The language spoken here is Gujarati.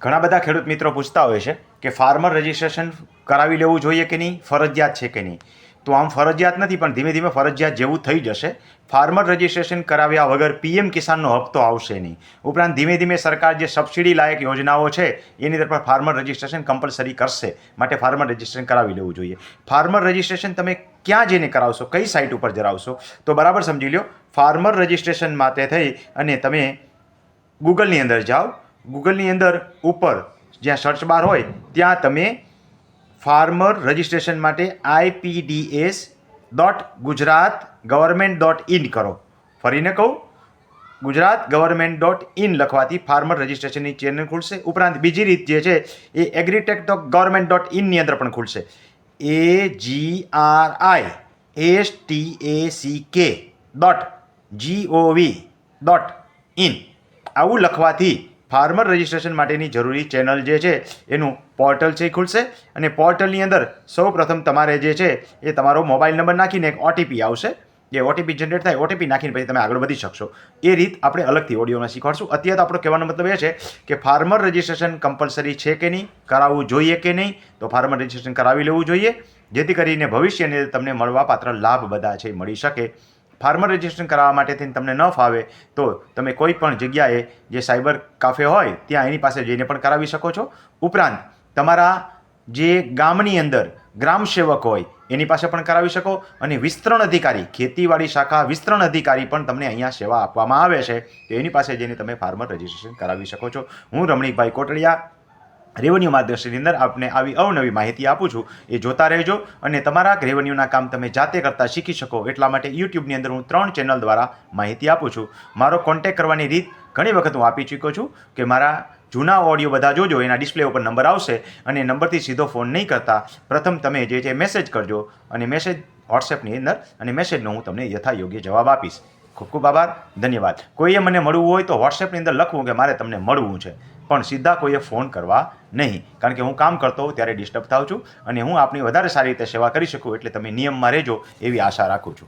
ઘણા બધા ખેડૂત મિત્રો પૂછતા હોય છે કે ફાર્મર રજિસ્ટ્રેશન કરાવી લેવું જોઈએ કે નહીં, ફરજિયાત છે કે નહીં. તો આમ ફરજિયાત નથી, પણ ધીમે ધીમે ફરજિયાત જેવું થઈ જશે. ફાર્મર રજિસ્ટ્રેશન કરાવ્યા વગર પીએમ કિસાનનો હપ્તો આવશે નહીં. ઉપરાંત ધીમે ધીમે સરકાર જે સબસિડી લાયક યોજનાઓ છે એની તરફ ફાર્મર રજિસ્ટ્રેશન કમ્પલસરી કરશે. માટે ફાર્મર રજિસ્ટ્રેશન કરાવી લેવું જોઈએ. ફાર્મર રજિસ્ટ્રેશન તમે ક્યાં જઈને કરાવશો, કઈ સાઇટ ઉપર જરાવશો, તો બરાબર સમજી લો. ફાર્મર રજિસ્ટ્રેશન માટે થઈ અને તમે ગૂગલની અંદર જાઓ. ગૂગલની અંદર ઉપર જ્યાં સર્ચ બાર હોય ત્યાં તમે ફાર્મર રજિસ્ટ્રેશન માટે IPDS.gujarat.government.in કરો. ફરીને કહું, gujarat.government.in લખવાથી ફાર્મર રજિસ્ટ્રેશનની ચેનલ ખુલશે. ઉપરાંત બીજી રીત જે છે એ agritech.government.in ની અંદર પણ ખુલશે. agristack.gov.in આવું લખવાથી ફાર્મર રજિસ્ટ્રેશન માટેની જરૂરી ચેનલ જે છે એનું પોર્ટલ છે એ ખુલશે. અને પોર્ટલની અંદર સૌપ્રથમ તમારે જે છે એ તમારો મોબાઈલ નંબર નાખીને એક ઓટીપી આવશે. જે ઓટીપી જનરેટ થાય, ઓટીપી નાખીને પછી તમે આગળ વધી શકશો. એ રીત આપણે અલગથી ઓડિયોમાં શીખવાડશું. અત્યારે તો આપણો કહેવાનો મતલબ એ છે કે ફાર્મર રજિસ્ટ્રેશન કમ્પલસરી છે કે નહીં, કરાવવું જોઈએ કે નહીં, તો ફાર્મર રજિસ્ટ્રેશન કરાવી લેવું જોઈએ, જેથી કરીને ભવિષ્યની અંદર તમને મળવાપાત્ર લાભ બધા છે મળી શકે. ફાર્મર રજિસ્ટ્રેશન કરાવવા માટેથી તમને ન ફાવે તો તમે કોઈ પણ જગ્યાએ જે સાયબર કાફે હોય ત્યાં એની પાસે જઈને પણ કરાવી શકો છો. ઉપરાંત તમારા જે ગામની અંદર ગ્રામ સેવક હોય એની પાસે પણ કરાવી શકો. અને વિસ્તરણ અધિકારી, ખેતીવાડી શાખા વિસ્તરણ અધિકારી પણ તમને અહીંયા સેવા આપવામાં આવે છે, તો એની પાસે જઈને તમે ફાર્મર રજિસ્ટ્રેશન કરાવી શકો છો. હું રમણીકભાઈ કોટડિયા રેવન્યુ માર્ગદર્શનની અંદર આપને આવી અવનવી માહિતી આપું છું. એ જોતા રહેજો અને તમારા રેવન્યુના કામ તમે જાતે કરતાં શીખી શકો એટલા માટે યુટ્યુબની અંદર હું 3 ચેનલ દ્વારા માહિતી આપું છું. મારો કોન્ટેક્ટ કરવાની રીત ઘણી વખત હું આપી ચૂક્યો છું કે મારા જૂના ઓડિયો બધા જોજો, એના ડિસ્પ્લે ઉપર નંબર આવશે. અને નંબરથી સીધો ફોન નહીં કરતા, પ્રથમ તમે જે છે મેસેજ કરજો અને મેસેજ વોટ્સએપની અંદર અને મેસેજનો હું તમને યથાયોગ્ય જવાબ આપીશ. ખૂબ ખૂબ આભાર, ધન્યવાદ. કોઈએ મને મળવું હોય તો વોટ્સએપની અંદર લખવું કે મારે તમને મળવું છે, પણ સીધા કોઈએ ફોન કરવા નહીં, કારણ કે હું કામ કરતો હોઉં ત્યારે ડિસ્ટર્બ થાઉં છું અને હું આપની વધારે સારી રીતે સેવા કરી શકું એટલે તમે નિયમમાં રહેજો એવી આશા રાખું છું.